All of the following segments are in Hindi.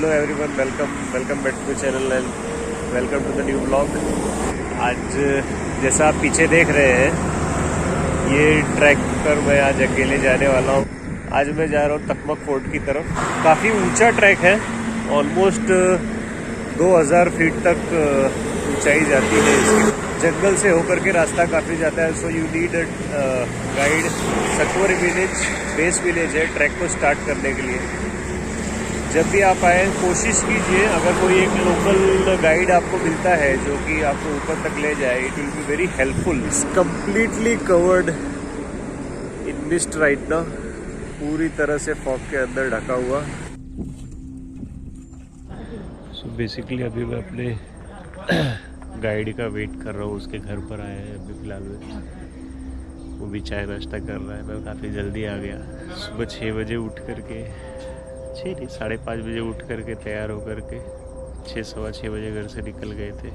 Hello everyone, welcome back to the channel and welcome to the new blog. आज जैसा आप पीछे देख रहे हैं, ये ट्रैक पर मैं आज अकेले जाने वाला हूँ। आज मैं जा रहा हूँ तकमक फोर्ट की तरफ। काफ़ी ऊंचा ट्रैक है, ऑलमोस्ट 2000 फीट तक ऊंचाई जाती है इसकी। जंगल से होकर के रास्ता काफ़ी जाता है, so you need guide. Sakwar village base village है ट्रैक को स्टार्ट करने के लिए। जब भी आप आए कोशिश कीजिए, अगर कोई एक लोकल गाइड आपको मिलता है जो कि आपको ऊपर तक ले जाए, it will be very helpful. It's completely covered in mist right now, पूरी तरह से फॉग के अंदर ढका हुआ। सो बेसिकली अभी मैं अपने गाइड का वेट कर रहा हूँ। उसके घर पर आया है अभी फ़िलहाल में। वो भी चाय नाश्ता कर रहा है। मैं काफ़ी जल्दी आ गया। सुबह 6 बजे उठ करके, 6 नहीं 5:30 बजे उठ करके तैयार होकर के 6 सवा 6 बजे घर से निकल गए थे।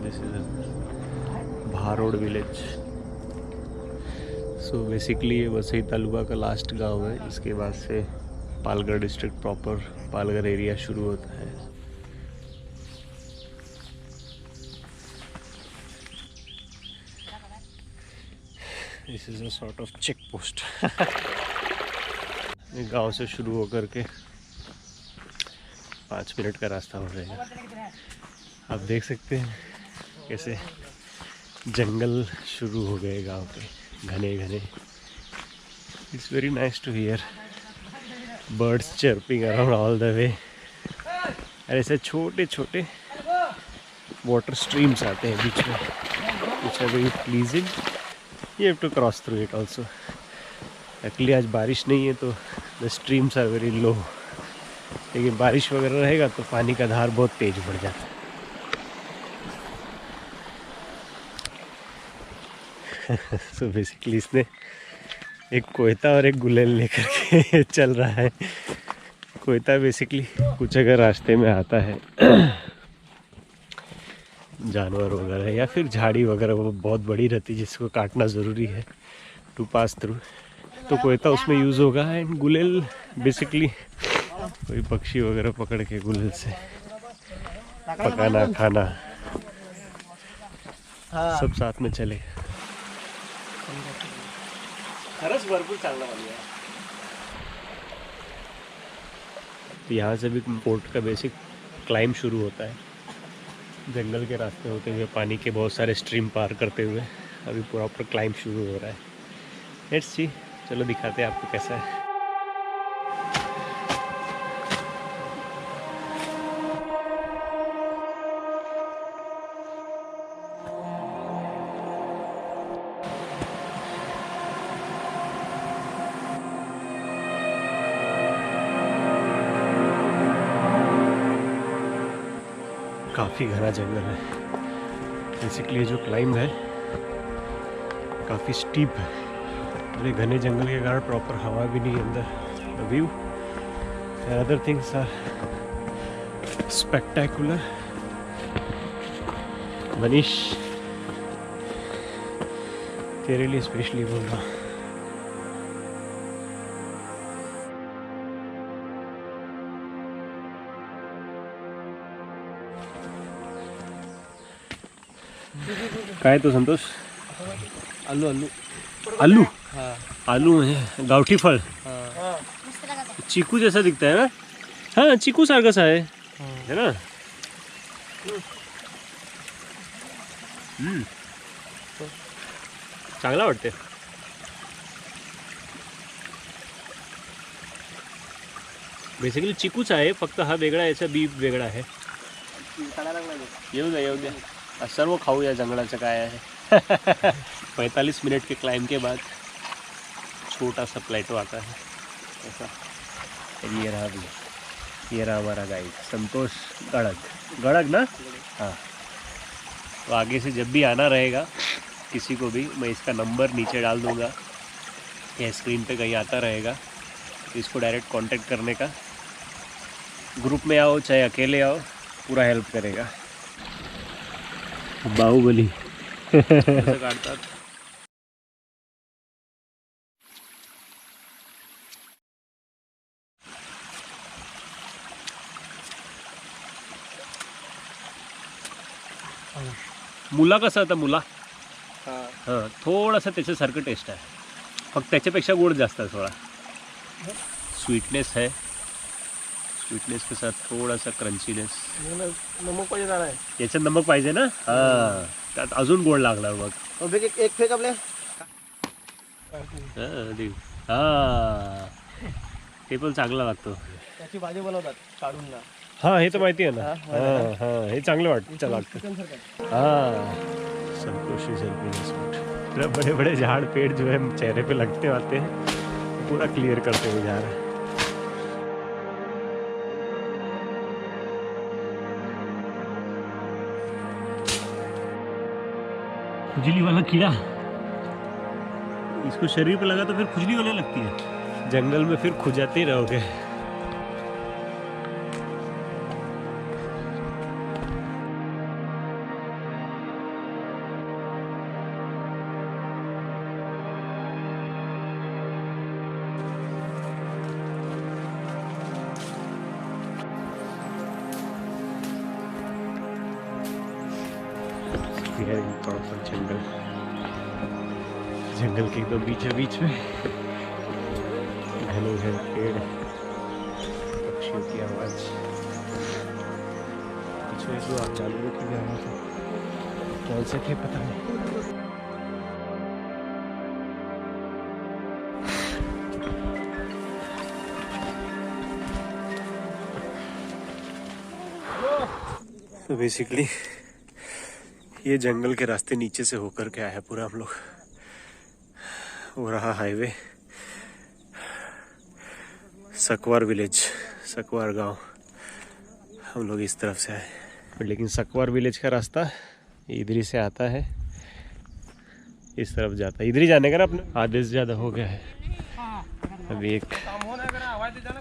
This is Bharod village. So basically ये वसई तालुका का लास्ट गांव है। इसके बाद से Palgarh district proper Palgarh area शुरू होता है। This is a sort of check post. गांव से शुरू होकर के 5 मिनट का रास्ता हो जाएगा। आप देख सकते हैं कैसे जंगल शुरू हो गए गांव के, घने घने। It's very nice to hear birds chirping around all the way. और ऐसे छोटे छोटे वाटर स्ट्रीम्स आते हैं बीच में, which are very pleasing. You have to cross through it also. Actually आज बारिश नहीं है तो the streams are very low, लेकिन बारिश वगैरह रहेगा तो पानी का धार बहुत तेज बढ़ जाता है। सो बेसिकली इसने एक कोयता और एक गुलेल लेकर के चल रहा है। कोयता बेसिकली कुछ अगर रास्ते में आता है जानवर वगैरह या फिर झाड़ी वगैरह, वो बहुत बड़ी रहती है जिसको काटना ज़रूरी है टू पास थ्रू, तो कोयता उसमें यूज़ होगा। एंड गुलेल बेसिकली कोई पक्षी वगैरह पकड़ के गुलेल से पकाना खाना सब साथ में चले। खरंच भरपूर चांगला पाणी आहे। तो यहाँ से भी पोर्ट का बेसिक क्लाइम शुरू होता है, जंगल के रास्ते होते हुए पानी के बहुत सारे स्ट्रीम पार करते हुए अभी प्रॉपर क्लाइम शुरू हो रहा है। लेट्स सी, चलो दिखाते हैं आपको कैसा है। काफ़ी घना जंगल है। बेसिकली जो क्लाइंब है काफ़ी स्टीप है। बड़े घने जंगल के कारण प्रॉपर हवा भी नहीं अंदर। The view and other things are spectacular. Manish, तेरे लिए स्पेशली बोल रहा। काय तो संतोष? आलू आलू आलू? हाँ आलू है गावठी फळ। हाँ चीकू जैसा दिखता है ना? हाँ, चीकू सारखा सा है ना? चांगला वाटते। बेसिकली चिकूच आहे, फक्त हा वेगळा, याचा बी वेगळा आहे। येऊ द्या सर्व खाऊ या जंगलाचं काय आहे। 45 मिनट के क्लाइम के बाद छोटा सा प्लेटो आता है ऐसा। ये रहा हमारा गाइड संतोष गड़ग ना? हाँ। तो आगे से जब भी आना रहेगा किसी को भी, मैं इसका नंबर नीचे डाल दूँगा या स्क्रीन पे कहीं आता रहेगा, तो इसको डायरेक्ट कांटेक्ट करने का। ग्रुप में आओ चाहे अकेले आओ, पूरा हेल्प करेगा। बाहुबली काढतात। मुला कसा होता मुला? हां हां, थोडासा त्याच्यासारखं टेस्ट आहे, फक्त त्याच्यापेक्षा गोड जास्त आहे थोडा. स्वीटनेस है, स्वीटनेस के साथ थोड़ा सा क्रंचीनेस. नमक पाहिजे जाणार आहे. याच्यात नमक पाहिजे ना. हां, त्यात अजून गोड लागणार मग. एक फेक आपल्या हां, ते पण चांगला लागतो. त्याची भाजी बनवतात काढून ना. हाँ, हे तर माहिती आहे ना. हाँ हाँ, हे चांगलं वाटतं लागतं. हाँ, संतोषी सेल्फी. बड़े बड़े झाड़ पेड़ जो है चेहरे पे लगते आते हैं, पूरा क्लियर करते हुए जा रहे हैं. खुजली वाला कीड़ा, इसको शरीर पे लगा तो फिर खुजली होने लगती है. जंगल में फिर खुजाते ही रहोगे. जंगल, जंगल के एकदम बीच में घने घने पेड़, पक्षियों की आवाज, कुछ जो आप जानवरों की भी आवाज कौन से थे पता नहीं. तो बेसिकली ये जंगल के रास्ते नीचे से होकर के आया है पूरा हम लोग. वो रहा हाईवे, सकवार विलेज, सकवार गांव. हम लोग इस तरफ से आए, लेकिन सकवार विलेज का रास्ता इधर ही से आता है, इस तरफ जाता है. इधर ही जाने का ना अपने, आधे से ज़्यादा हो गया है. अभी एक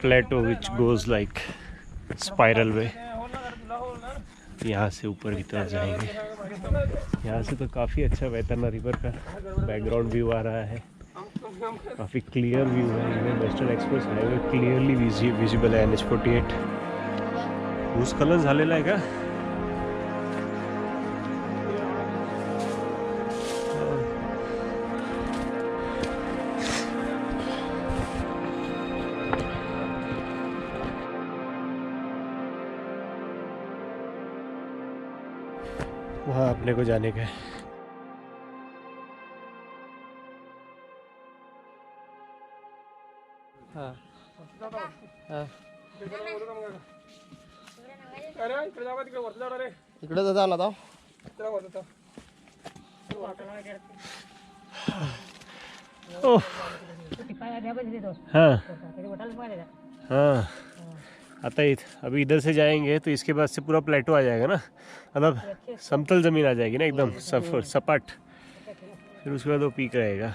प्लेटो विच गोज लाइक स्पाइरल वे, यहाँ से ऊपर की तरफ जाएंगे. यहाँ से तो काफ़ी अच्छा वैतरना रिवर का बैकग्राउंड व्यू आ रहा है, काफ़ी क्लियर व्यू है. Western express highway clearly visible आहे. NH48 भूस्खलन झालेलं आहे का? वहाँ अपने को जाने का है. हां इकडे जाता आला तो हाँ हाँ, आता अभी इधर से जाएंगे तो इसके बाद से पूरा प्लेटो आ जाएगा ना, मतलब समतल ज़मीन आ जाएगी ना एकदम सपाट. फिर उसके बाद वो पीक रहेगा.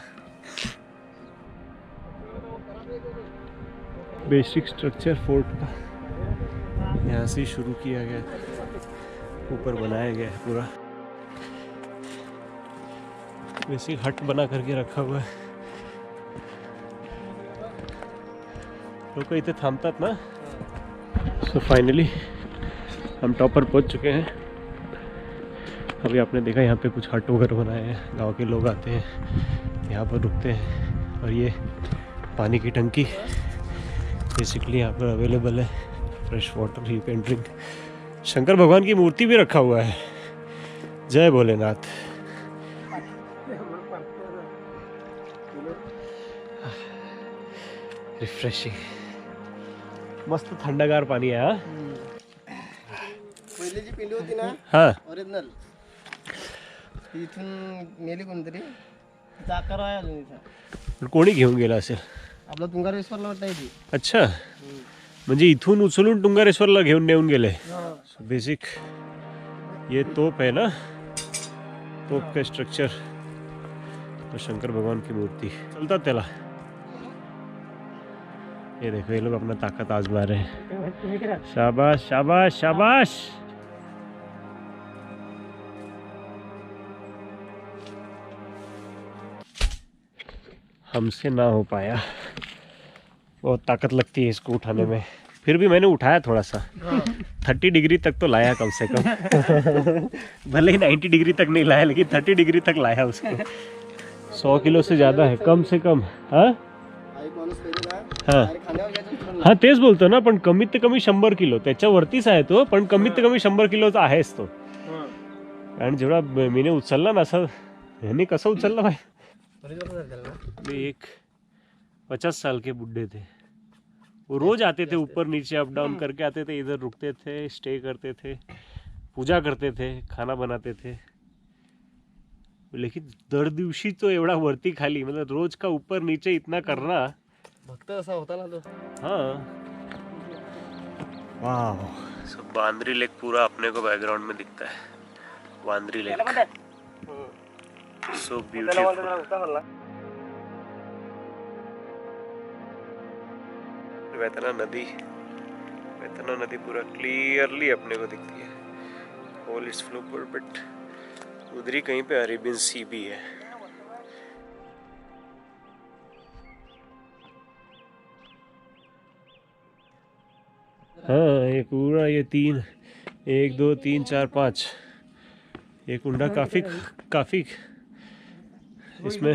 बेसिक स्ट्रक्चर फोर्ट का यहाँ से शुरू किया गया, ऊपर बनाया गया है पूरा. बेसिक हट बना करके रखा हुआ है. लोग इतने थांबतात ना. सो फाइनली हम टॉप पर पहुंच चुके हैं. अभी आपने देखा यहाँ पे कुछ हट वगैरह बनाए हैं, गांव के लोग आते हैं यहाँ पर रुकते हैं. और ये पानी की टंकी बेसिकली यहाँ पर अवेलेबल है, fresh water you can drink. Shankar भगवान की मूर्ति भी रखा हुआ है. जय भोलेनाथ. रिफ्रेशिंग, मस्त थंडगार पाणी आहे. पहिली जी पिंडी होती ना हां, ओरिजिनल, इथून नेली कोणतरी, तिचा आकार आहे अजून इथं. कोणी घेऊन गेला असेल? आपला तुंगारेश्वरला वाटतं ती. अच्छा, म्हणजे इथून उचलून तुंगारेश्वरला घेऊन नेऊन गेले. बेसिक ये तोप है ना, तोप का स्ट्रक्चर और शंकर भगवान की मूर्ति चलता त्याला. ये देखो ये लोग अपना ताकत आजमा रहे हैं. शाबाश शाबाश शाबाश. हमसे ना हो पाया, बहुत ताकत लगती है इसको उठाने में. फिर भी मैंने उठाया थोड़ा सा, 30 डिग्री तक तो लाया कम से कम। भले ही 90 डिग्री तक नहीं लाया, लेकिन 30 डिग्री तक लाया उसको। 100 किलो से ज़्यादा है कम से कम। हाँ हाँ तेच बोलतो ना, पण कमीत ते कमी 100 किलो त्याच्यावरतीच आहे तो, पण कमीत ते कमी 100 किलोचा आहेच तो. आणि जेवढा मीने उचलला ना, असं ह्याने कसं उचलला भाई. एक 50 साल के बुढ़े थे, वो रोज आते थे ऊपर नीचे अप डाउन करके आते थे, इधर रुकते थे, स्टे करते थे, पूजा करते थे, खाना बनाते थे. लेकिन दर दिवशी तो एवढा वरती खाली, मतलब रोज का ऊपर नीचे इतना करना. भक्त असा होता ना तो. हाँ वाह. सो बांद्री लेक पूरा अपने को बैकग्राउंड में दिखता है. बांद्री लेक सो ब्यूटीफुल. वेतना नदी पूरा क्लियरली अपने को दिखती है. ऑल इट्स फ्लो पर, बट उधर ही कहीं पे अरेबियन सी भी है. हाँ ये पूरा ये 3 1 2 3 4 5 ये कुंडा काफी इसमें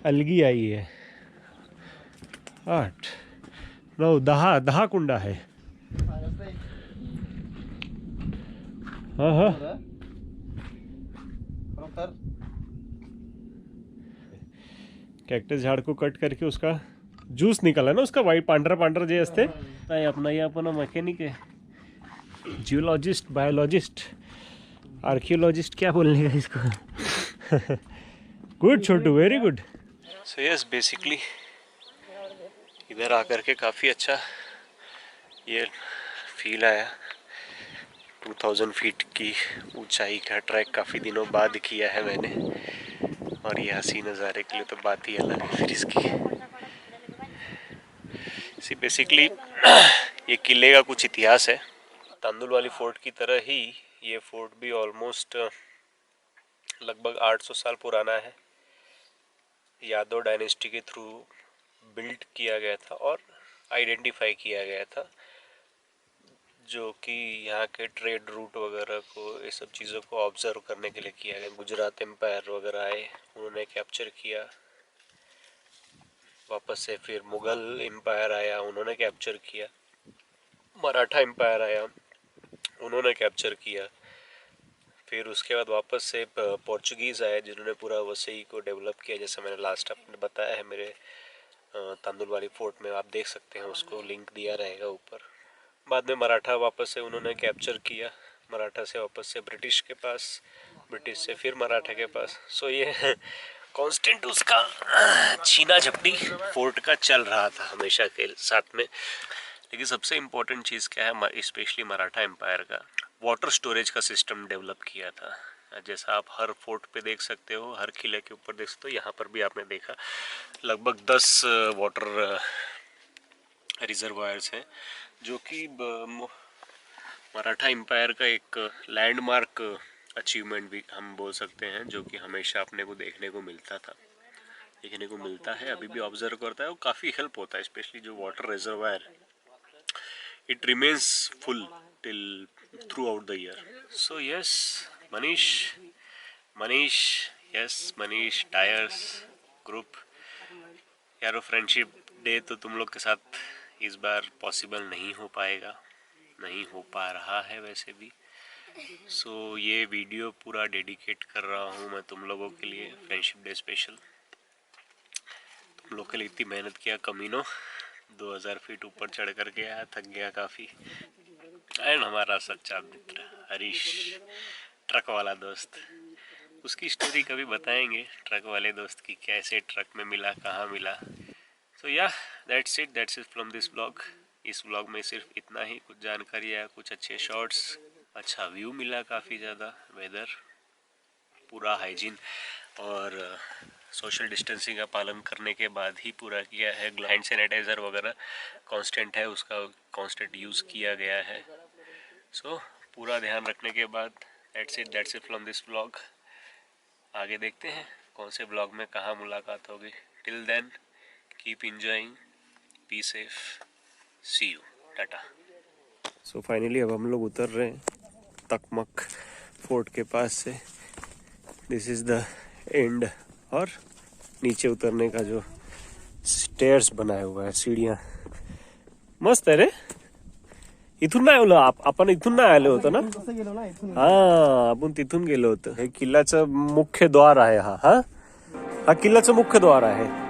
अलगी आई है. 8 9 10 कुंडा है. हाँ हाँ कॅक्टस झाड को कट करके उसका ज्यूस निकाला ना, उसका वाइट पांढरा जे असते. अपना ये अपना मैकेनिक है, जियोलॉजिस्ट, बायोलॉजिस्ट, आर्कियोलॉजिस्ट, क्या बोलने का इसको. गुड छोटू, very good. So yes, basically इधर आकर के काफ़ी अच्छा ये फील आया. 2000 फीट की ऊंचाई का ट्रैक काफ़ी दिनों बाद किया है मैंने, और ये हंसी नज़ारे के लिए तो बात ही अलग है फिर इसकी. बेसिकली ये किले का कुछ इतिहास है. तांदुलवाली फोर्ट की तरह ही ये फोर्ट भी ऑलमोस्ट लगभग 800 साल पुराना है. यादव डायनेस्टी के थ्रू बिल्ड किया गया था और आइडेंटिफाई किया गया था, जो कि यहाँ के ट्रेड रूट वगैरह को, ये सब चीज़ों को ऑब्जर्व करने के लिए किया गया. गुजरात एम्पायर वगैरह आए, उन्होंने कैप्चर किया. वापस से फिर मुग़ल एम्पायर आया, उन्होंने कैप्चर किया. मराठा एम्पायर आया, उन्होंने कैप्चर किया. फिर उसके बाद वापस से पोर्चुगीज़ आए, जिन्होंने पूरा वसई को डेवलप किया, जैसे मैंने लास्ट आपने बताया है मेरे तांदुलवाली फोर्ट में. आप देख सकते हैं, उसको लिंक दिया रहेगा ऊपर. बाद में मराठा वापस से उन्होंने कैप्चर किया. मराठा से वापस से ब्रिटिश के पास, ब्रिटिश से फिर मराठा के पास. सो ये कांस्टेंट उसका छीना झपटी फोर्ट का चल रहा था हमेशा के साथ में. लेकिन सबसे इम्पोर्टेंट चीज़ क्या है, स्पेशली मराठा एम्पायर का वाटर स्टोरेज का सिस्टम डेवलप किया था. जैसा आप हर फोर्ट पे देख सकते हो, हर किले के ऊपर देख सकते हो, यहाँ पर भी आपने देखा लगभग 10 वाटर रिजर्वायर्स हैं, जो कि मराठा एम्पायर का एक लैंडमार्क अचीवमेंट भी हम बोल सकते हैं, जो कि हमेशा अपने को देखने को मिलता है, अभी भी ऑब्जर्व करता है. और काफ़ी हेल्प होता है, स्पेशली जो water reservoir, it remains full till through out the year. So yes Manish yes Manish tyres group. यारो फ्रेंडशिप डे तो तुम लोग के साथ इस बार पॉसिबल नहीं हो पाएगा, नहीं हो पा रहा है वैसे भी. सो ये वीडियो पूरा डेडिकेट कर रहा हूँ मैं तुम लोगों के लिए, फ्रेंडशिप डे स्पेशल. तुम लोग के लिए इतनी मेहनत किया कमीनों, 2000 फीट ऊपर चढ़ कर के आया, थक गया काफ़ी. एंड हमारा सच्चा मित्र हरीश, ट्रक वाला दोस्त, उसकी स्टोरी कभी बताएंगे, ट्रक वाले दोस्त की, कैसे ट्रक में मिला, कहाँ मिला. सो या that's it from this blog. इस ब्लॉग में सिर्फ इतना ही, कुछ जानकारी आया, कुछ अच्छे शॉट्स, अच्छा व्यू मिला, काफ़ी ज़्यादा वेदर, पूरा हाइजीन और सोशल डिस्टेंसिंग का पालन करने के बाद ही पूरा किया है. हैंड सैनिटाइज़र वगैरह कांस्टेंट है, उसका कांस्टेंट यूज़ किया गया है. सो पूरा ध्यान रखने के बाद that's it from this blog. आगे देखते हैं कौन से ब्लॉग में कहाँ मुलाकात होगी. Till then keep enjoying, be safe, see you, tata. So finally अब हम लोग उतर रहे हैं तकमक फोर्ट के पास से। This is the end. और नीचे उतरने का जो स्टेयर्स बनाया हुआ है, सीढ़ियाँ मस्त आहे रे। इथून नाही आलो आपण, इथून नाही आलो होतो ना? कसं गेलो ना इथून. हा, आपण तिथून गेलो होतो. हे किल्ल्याचं मुख्य द्वार आहे. हा किल्ल्याचं मुख्य द्वार आहे.